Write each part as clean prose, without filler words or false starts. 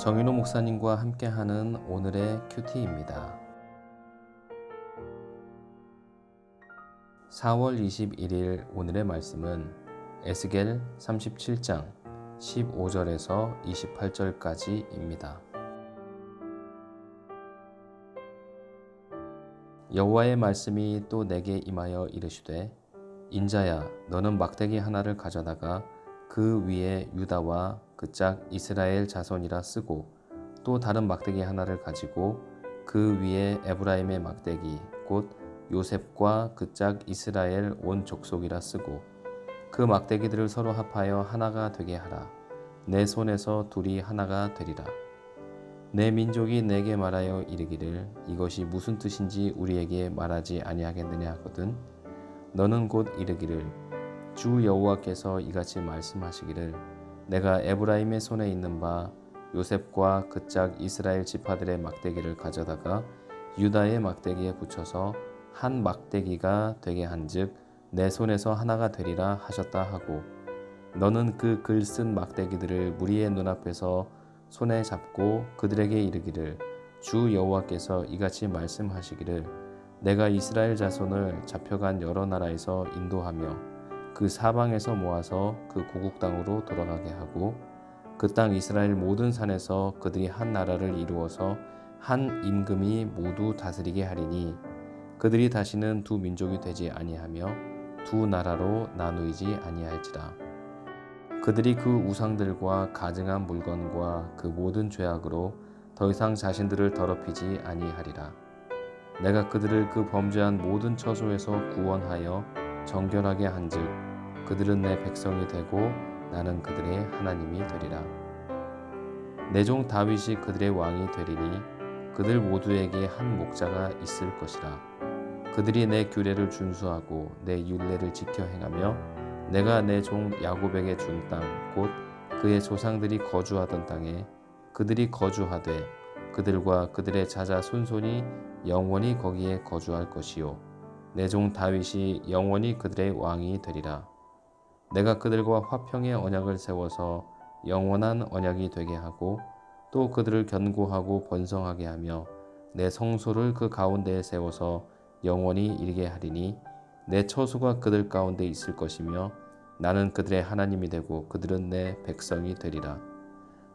정윤호 목사님과 함께하는 오늘의 큐티입니다. 4월 21일 오늘의 말씀은 에스겔 37장 15절에서 28절까지입니다. 여호와의 말씀이 또 내게 임하여 이르시되 인자야 너는 막대기 하나를 가져다가 그 위에 유다와 그 짝 이스라엘 자손이라 쓰고 또 다른 막대기 하나를 가지고 그 위에 에브라임의 막대기 곧 요셉과 그 짝 이스라엘 온 족속이라 쓰고 그 막대기들을 서로 합하여 하나가 되게 하라. 내 손에서 둘이 하나가 되리라. 내 민족이 내게 말하여 이르기를 이것이 무슨 뜻인지 우리에게 말하지 아니하겠느냐 하거든. 너는 곧 이르기를 주 여호와께서 이같이 말씀하시기를 내가 에브라임의 손에 있는 바 요셉과 그 짝 이스라엘 지파들의 막대기를 가져다가 유다의 막대기에 붙여서 한 막대기가 되게 한즉 내 손에서 하나가 되리라 하셨다 하고 너는 그 글 쓴 막대기들을 무리의 눈앞에서 손에 잡고 그들에게 이르기를 주 여호와께서 이같이 말씀하시기를 내가 이스라엘 자손을 잡혀간 여러 나라에서 인도하며 그 사방에서 모아서 그 고국 땅으로 돌아가게 하고 그 땅 이스라엘 모든 산에서 그들이 한 나라를 이루어서 한 임금이 모두 다스리게 하리니 그들이 다시는 두 민족이 되지 아니하며 두 나라로 나누이지 아니할지라. 그들이 그 우상들과 가증한 물건과 그 모든 죄악으로 더 이상 자신들을 더럽히지 아니하리라. 내가 그들을 그 범죄한 모든 처소에서 구원하여 정결하게 한즉 그들은 내 백성이 되고 나는 그들의 하나님이 되리라. 내 종 다윗이 그들의 왕이 되리니 그들 모두에게 한 목자가 있을 것이라. 그들이 내 규례를 준수하고 내 율례를 지켜 행하며 내가 내 종 야곱에게 준 땅 곧 그의 조상들이 거주하던 땅에 그들이 거주하되 그들과 그들의 자자 손손이 영원히 거기에 거주할 것이요 내 종 다윗이 영원히 그들의 왕이 되리라. 내가 그들과 화평의 언약을 세워서 영원한 언약이 되게 하고 또 그들을 견고하고 번성하게 하며 내 성소를 그 가운데에 세워서 영원히 이르게 하리니 내 처소가 그들 가운데 있을 것이며 나는 그들의 하나님이 되고 그들은 내 백성이 되리라.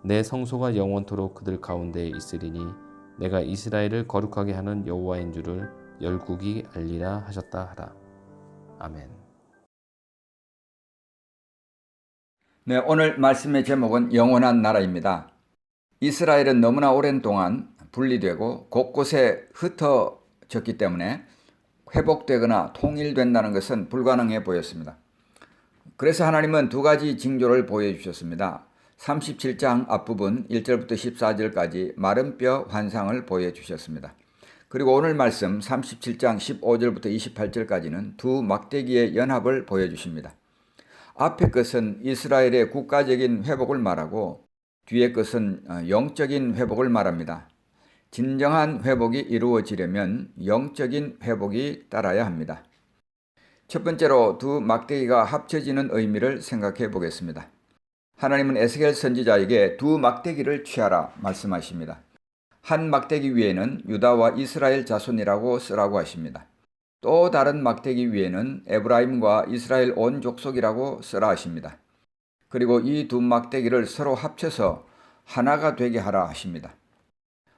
내 성소가 영원토록 그들 가운데 있으리니 내가 이스라엘을 거룩하게 하는 여호와인 줄을 열국이 알리라 하셨다 하라. 아멘. 네, 오늘 말씀의 제목은 영원한 나라입니다. 이스라엘은 너무나 오랜 동안 분리되고 곳곳에 흩어졌기 때문에 회복되거나 통일된다는 것은 불가능해 보였습니다. 그래서 하나님은 두 가지 징조를 보여주셨습니다. 37장 앞부분 1절부터 14절까지 마른 뼈 환상을 보여주셨습니다. 그리고 오늘 말씀 37장 15절부터 28절까지는 두 막대기의 연합을 보여주십니다. 앞의 것은 이스라엘의 국가적인 회복을 말하고 뒤의 것은 영적인 회복을 말합니다. 진정한 회복이 이루어지려면 영적인 회복이 따라야 합니다. 첫 번째로 두 막대기가 합쳐지는 의미를 생각해 보겠습니다. 하나님은 에스겔 선지자에게 두 막대기를 취하라 말씀하십니다. 한 막대기 위에는 유다와 이스라엘 자손이라고 쓰라고 하십니다. 또 다른 막대기 위에는 에브라임과 이스라엘 온 족속이라고 쓰라 하십니다. 그리고 이 두 막대기를 서로 합쳐서 하나가 되게 하라 하십니다.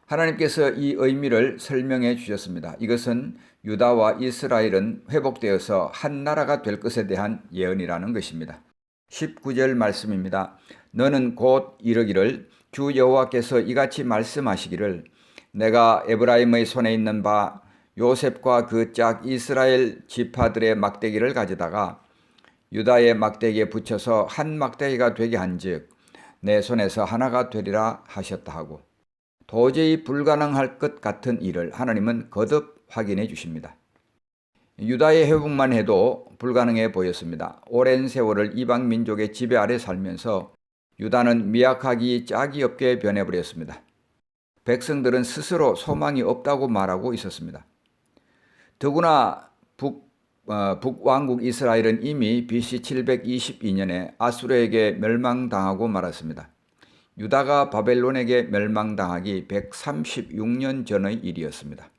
하나님께서 이 의미를 설명해 주셨습니다. 이것은 유다와 이스라엘은 회복되어서 한 나라가 될 것에 대한 예언이라는 것입니다. 19절 말씀입니다. 너는 곧 이르기를 주 여호와께서 이같이 말씀하시기를 내가 에브라임의 손에 있는 바 요셉과 그 짝 이스라엘 지파들의 막대기를 가져다가 유다의 막대기에 붙여서 한 막대기가 되게 한즉 내 손에서 하나가 되리라 하셨다 하고 도저히 불가능할 것 같은 일을 하나님은 거듭 확인해 주십니다. 유다의 회복만 해도 불가능해 보였습니다. 오랜 세월을 이방 민족의 지배 아래 살면서 유다는 미약하기 짝이 없게 변해버렸습니다. 백성들은 스스로 소망이 없다고 말하고 있었습니다. 더구나 북왕국 이스라엘은 이미 BC 722년에 아수르에게 멸망당하고 말았습니다. 유다가 바벨론에게 멸망당하기 136년 전의 일이었습니다.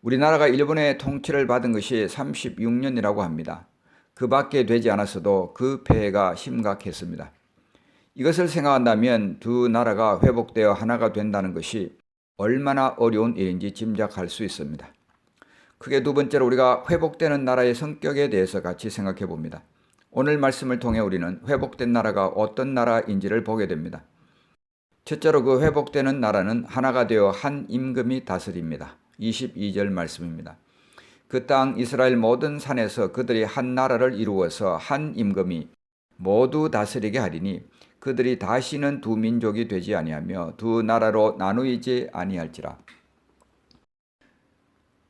우리나라가 일본의 통치를 받은 것이 36년이라고 합니다. 그 밖에 되지 않았어도 그 폐해가 심각했습니다. 이것을 생각한다면 두 나라가 회복되어 하나가 된다는 것이 얼마나 어려운 일인지 짐작할 수 있습니다. 크게 두 번째로 우리가 회복되는 나라의 성격에 대해서 같이 생각해 봅니다. 오늘 말씀을 통해 우리는 회복된 나라가 어떤 나라인지를 보게 됩니다. 첫째로 그 회복되는 나라는 하나가 되어 한 임금이 다스립니다. 22절 말씀입니다. 그 땅 이스라엘 모든 산에서 그들이 한 나라를 이루어서 한 임금이 모두 다스리게 하리니 그들이 다시는 두 민족이 되지 아니하며 두 나라로 나누이지 아니할지라.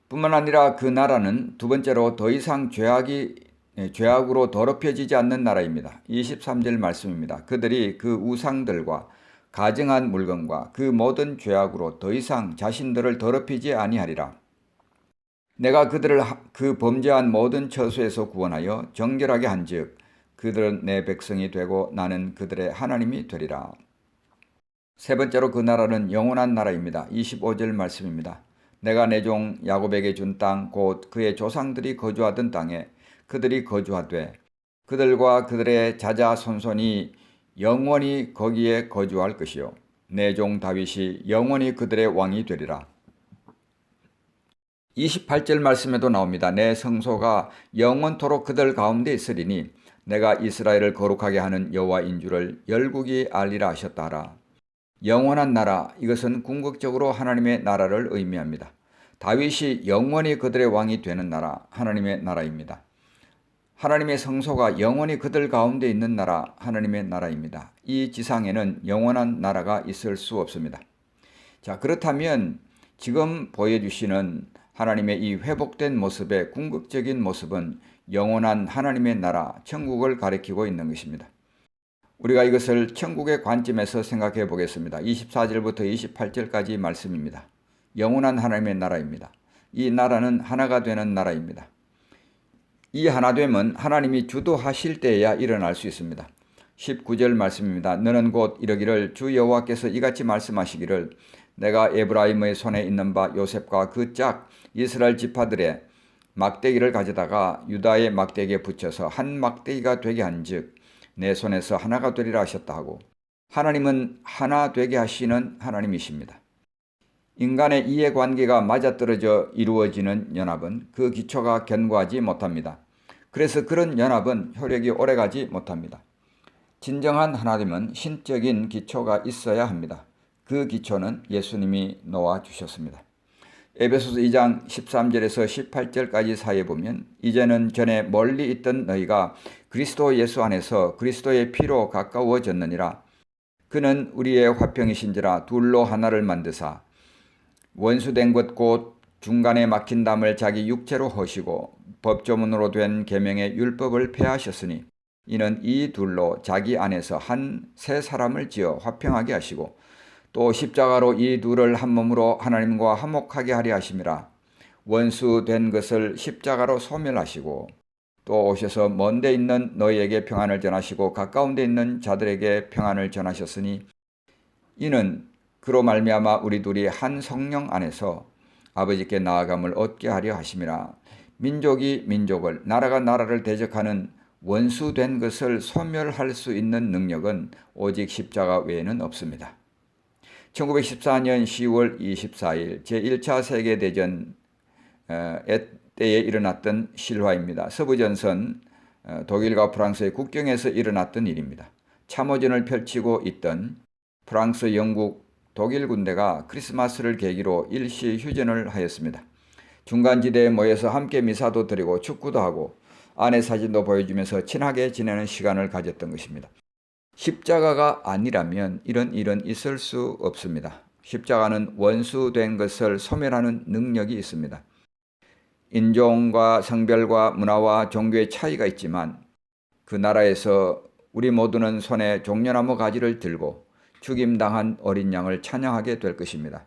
뿐만 아니라 그 나라는 두 번째로 더 이상 죄악으로 더럽혀지지 않는 나라입니다. 23절 말씀입니다. 그들이 그 우상들과 가증한 물건과 그 모든 죄악으로 더 이상 자신들을 더럽히지 아니하리라. 내가 그들을 그 범죄한 모든 처소에서 구원하여 정결하게 한즉 그들은 내 백성이 되고 나는 그들의 하나님이 되리라. 세 번째로 그 나라는 영원한 나라입니다. 25절 말씀입니다. 내가 내 종 야곱에게 준 땅 곧 그의 조상들이 거주하던 땅에 그들이 거주하되 그들과 그들의 자자손손이 영원히 거기에 거주할 것이요 내 종 다윗이 영원히 그들의 왕이 되리라. 28절 말씀에도 나옵니다. 내 성소가 영원토록 그들 가운데 있으리니 내가 이스라엘을 거룩하게 하는 여호와인 줄을 열국이 알리라 하셨다 하라. 영원한 나라, 이것은 궁극적으로 하나님의 나라를 의미합니다. 다윗이 영원히 그들의 왕이 되는 나라, 하나님의 나라입니다. 하나님의 성소가 영원히 그들 가운데 있는 나라, 하나님의 나라입니다. 이 지상에는 영원한 나라가 있을 수 없습니다. 자, 그렇다면 지금 보여주시는 하나님의 이 회복된 모습의 궁극적인 모습은 영원한 하나님의 나라, 천국을 가리키고 있는 것입니다. 우리가 이것을 천국의 관점에서 생각해 보겠습니다. 24절부터 28절까지 말씀입니다. 영원한 하나님의 나라입니다. 이 나라는 하나가 되는 나라입니다. 이 하나됨은 하나님이 주도하실 때에야 일어날 수 있습니다. 19절 말씀입니다. 너는 곧 이르기를 주 여호와께서 이같이 말씀하시기를 내가 에브라임의 손에 있는 바 요셉과 그 짝 이스라엘 지파들의 막대기를 가져다가 유다의 막대기에 붙여서 한 막대기가 되게 한즉 내 손에서 하나가 되리라 하셨다 하고 하나님은 하나 되게 하시는 하나님이십니다. 인간의 이해관계가 맞아떨어져 이루어지는 연합은 그 기초가 견고하지 못합니다. 그래서 그런 연합은 효력이 오래가지 못합니다. 진정한 하나됨은 신적인 기초가 있어야 합니다. 그 기초는 예수님이 놓아주셨습니다. 에베소서 2장 13절에서 18절까지 사이에 보면 이제는 전에 멀리 있던 너희가 그리스도 예수 안에서 그리스도의 피로 가까워졌느니라. 그는 우리의 화평이신지라 둘로 하나를 만드사 원수된 것 곧 중간에 막힌 담을 자기 육체로 허시고 법조문으로 된 계명의 율법을 폐하셨으니 이는 이 둘로 자기 안에서 한 새 사람을 지어 화평하게 하시고 또 십자가로 이 둘을 한 몸으로 하나님과 화목하게 하려 하심이라. 원수 된 것을 십자가로 소멸하시고 또 오셔서 먼 데 있는 너희에게 평안을 전하시고 가까운 데 있는 자들에게 평안을 전하셨으니 이는 그로 말미암아 우리 둘이 한 성령 안에서 아버지께 나아감을 얻게 하려 하심이라. 민족이 민족을 나라가 나라를 대적하는 원수된 것을 소멸할 수 있는 능력은 오직 십자가 외에는 없습니다. 1914년 10월 24일 제1차 세계대전 때에 일어났던 실화입니다. 서부전선 독일과 프랑스의 국경에서 일어났던 일입니다. 참호전을 펼치고 있던 프랑스, 영국, 독일 군대가 크리스마스를 계기로 일시 휴전을 하였습니다. 중간지대에 모여서 함께 미사도 드리고 축구도 하고 아내 사진도 보여주면서 친하게 지내는 시간을 가졌던 것입니다. 십자가가 아니라면 이런 일은 있을 수 없습니다. 십자가는 원수된 것을 소멸하는 능력이 있습니다. 인종과 성별과 문화와 종교의 차이가 있지만 그 나라에서 우리 모두는 손에 종려나무 가지를 들고 죽임당한 어린 양을 찬양하게 될 것입니다.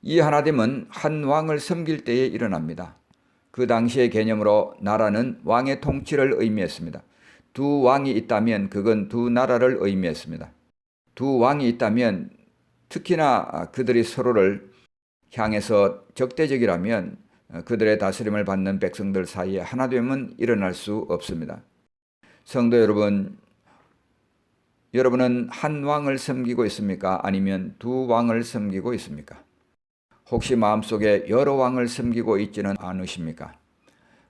이 하나됨은 한 왕을 섬길 때에 일어납니다. 그 당시의 개념으로 나라는 왕의 통치를 의미했습니다. 두 왕이 있다면 그건 두 나라를 의미했습니다. 두 왕이 있다면 특히나 그들이 서로를 향해서 적대적이라면 그들의 다스림을 받는 백성들 사이에 하나됨은 일어날 수 없습니다. 성도 여러분, 여러분은 한 왕을 섬기고 있습니까? 아니면 두 왕을 섬기고 있습니까? 혹시 마음속에 여러 왕을 섬기고 있지는 않으십니까?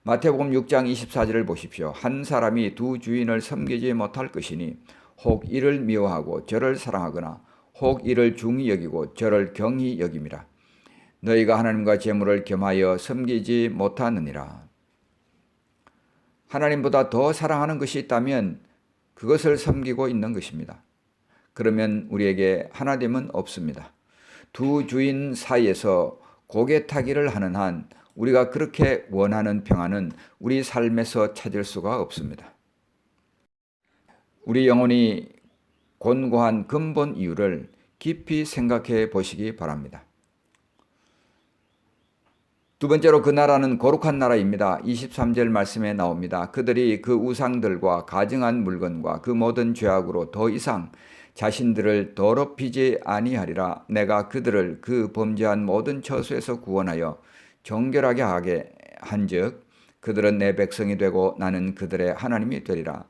마태복음 6장 24절을 보십시오. 한 사람이 두 주인을 섬기지 못할 것이니 혹 이를 미워하고 저를 사랑하거나 혹 이를 중히 여기고 저를 경히 여김이라. 너희가 하나님과 재물을 겸하여 섬기지 못하느니라. 하나님보다 더 사랑하는 것이 있다면 그것을 섬기고 있는 것입니다. 그러면 우리에게 하나됨은 없습니다. 두 주인 사이에서 고개 타기를 하는 한 우리가 그렇게 원하는 평안은 우리 삶에서 찾을 수가 없습니다. 우리 영혼이 곤고한 근본 이유를 깊이 생각해 보시기 바랍니다. 두 번째로 그 나라는 거룩한 나라입니다. 23절 말씀에 나옵니다. 그들이 그 우상들과 가증한 물건과 그 모든 죄악으로 더 이상 자신들을 더럽히지 아니하리라. 내가 그들을 그 범죄한 모든 처소에서 구원하여 정결하게 하게 한즉 그들은 내 백성이 되고 나는 그들의 하나님이 되리라.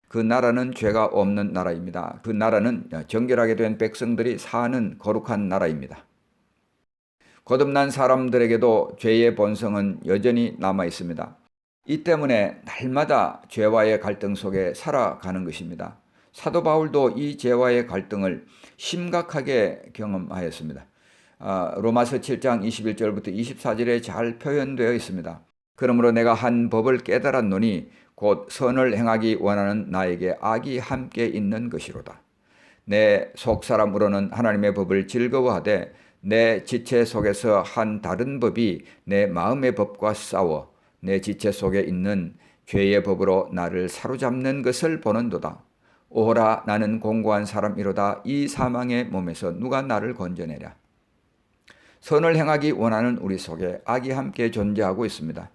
그 나라는 죄가 없는 나라입니다. 그 나라는 정결하게 된 백성들이 사는 거룩한 나라입니다. 거듭난 사람들에게도 죄의 본성은 여전히 남아 있습니다. 이 때문에 날마다 죄와의 갈등 속에 살아가는 것입니다. 사도 바울도 이 죄와의 갈등을 심각하게 경험하였습니다. 로마서 7장 21절부터 24절에 잘 표현되어 있습니다. 그러므로 내가 한 법을 깨달았노니 곧 선을 행하기 원하는 나에게 악이 함께 있는 것이로다. 내 속사람으로는 하나님의 법을 즐거워하되 내 지체 속에서 한 다른 법이 내 마음의 법과 싸워 내 지체 속에 있는 죄의 법으로 나를 사로잡는 것을 보는도다. 오호라 나는 공고한 사람이로다. 이 사망의 몸에서 누가 나를 건져내랴. 선을 행하기 원하는 우리 속에 악이 함께 존재하고 있습니다.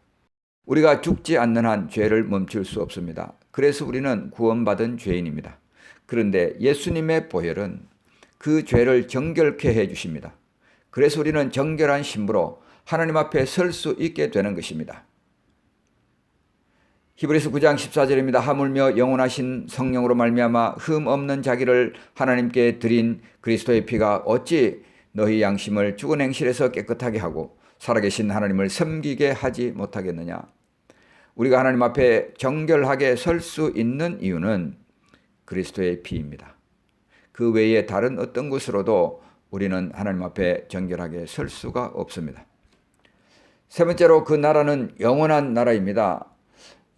우리가 죽지 않는 한 죄를 멈출 수 없습니다. 그래서 우리는 구원받은 죄인입니다. 그런데 예수님의 보혈은 그 죄를 정결케 해 주십니다. 그래서 우리는 정결한 신부로 하나님 앞에 설 수 있게 되는 것입니다. 히브리서 9장 14절입니다. 하물며 영원하신 성령으로 말미암아 흠 없는 자기를 하나님께 드린 그리스도의 피가 어찌 너희 양심을 죽은 행실에서 깨끗하게 하고 살아계신 하나님을 섬기게 하지 못하겠느냐. 우리가 하나님 앞에 정결하게 설 수 있는 이유는 그리스도의 피입니다. 그 외에 다른 어떤 것으로도 우리는 하나님 앞에 정결하게 설 수가 없습니다. 세 번째로 그 나라는 영원한 나라입니다.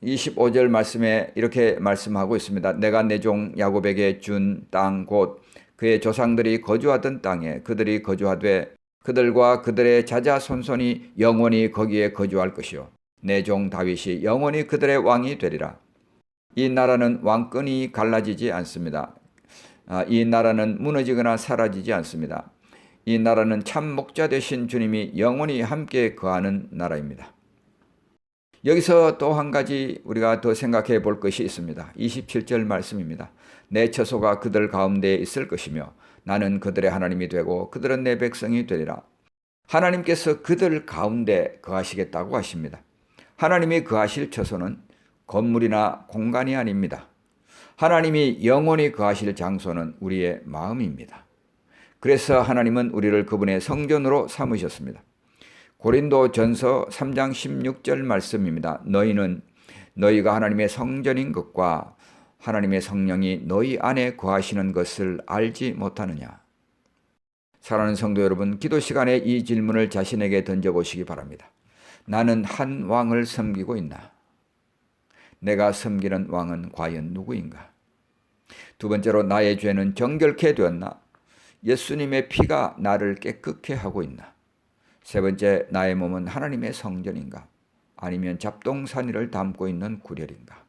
25절 말씀에 이렇게 말씀하고 있습니다. 내가 내 종 야곱에게 준 땅 곧 그의 조상들이 거주하던 땅에 그들이 거주하되 그들과 그들의 자자손손이 영원히 거기에 거주할 것이요 내 종 다윗이 영원히 그들의 왕이 되리라. 이 나라는 왕권이 갈라지지 않습니다. 이 나라는 무너지거나 사라지지 않습니다. 이 나라는 참 목자 되신 주님이 영원히 함께 거하는 나라입니다. 여기서 또 한 가지 우리가 더 생각해 볼 것이 있습니다. 27절 말씀입니다. 내 처소가 그들 가운데에 있을 것이며 나는 그들의 하나님이 되고 그들은 내 백성이 되리라. 하나님께서 그들 가운데 거하시겠다고 하십니다. 하나님이 거하실 처소는 건물이나 공간이 아닙니다. 하나님이 영원히 거하실 장소는 우리의 마음입니다. 그래서 하나님은 우리를 그분의 성전으로 삼으셨습니다. 고린도전서 3장 16절 말씀입니다. 너희는 너희가 하나님의 성전인 것과 하나님의 성령이 너희 안에 거하시는 것을 알지 못하느냐. 사랑하는 성도 여러분, 기도 시간에 이 질문을 자신에게 던져보시기 바랍니다. 나는 한 왕을 섬기고 있나? 내가 섬기는 왕은 과연 누구인가? 두 번째로 나의 죄는 정결케 되었나? 예수님의 피가 나를 깨끗게 하고 있나? 세 번째, 나의 몸은 하나님의 성전인가? 아니면 잡동사니를 담고 있는 구렬인가?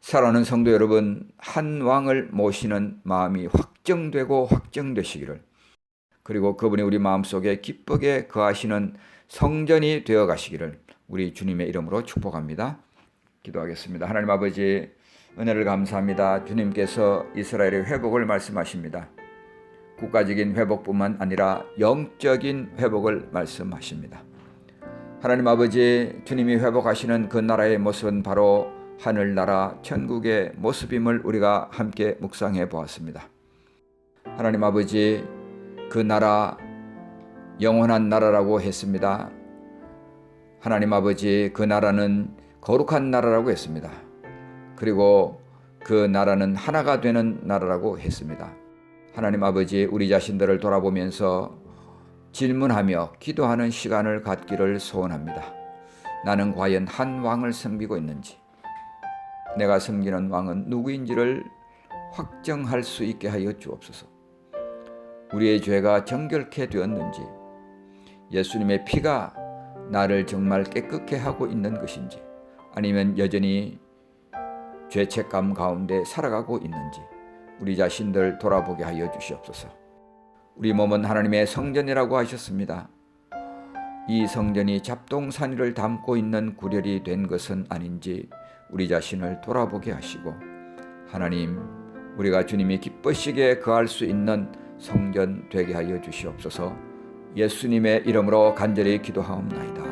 사랑하는 성도 여러분, 한 왕을 모시는 마음이 확정되고 확정되시기를, 그리고 그분이 우리 마음속에 기쁘게 거하시는 성전이 되어 가시기를 우리 주님의 이름으로 축복합니다. 기도하겠습니다. 하나님 아버지, 은혜를 감사합니다. 주님께서 이스라엘의 회복을 말씀하십니다. 국가적인 회복뿐만 아니라 영적인 회복을 말씀하십니다. 하나님 아버지, 주님이 회복하시는 그 나라의 모습은 바로 하늘나라 천국의 모습임을 우리가 함께 묵상해 보았습니다. 하나님 아버지, 그 나라 영원한 나라라고 했습니다. 하나님 아버지, 그 나라는 거룩한 나라라고 했습니다. 그리고 그 나라는 하나가 되는 나라라고 했습니다. 하나님 아버지, 우리 자신들을 돌아보면서 질문하며 기도하는 시간을 갖기를 소원합니다. 나는 과연 한 왕을 섬기고 있는지, 내가 섬기는 왕은 누구인지를 확정할 수 있게 하여 주옵소서. 우리의 죄가 정결케 되었는지, 예수님의 피가 나를 정말 깨끗게 하고 있는 것인지, 아니면 여전히 죄책감 가운데 살아가고 있는지 우리 자신들 돌아보게 하여 주시옵소서. 우리 몸은 하나님의 성전이라고 하셨습니다. 이 성전이 잡동사니를 담고 있는 구렬이 된 것은 아닌지 우리 자신을 돌아보게 하시고, 하나님, 우리가 주님이 기쁘시게 거할 수 있는 성전 되게 하여 주시옵소서. 예수님의 이름으로 간절히 기도하옵나이다.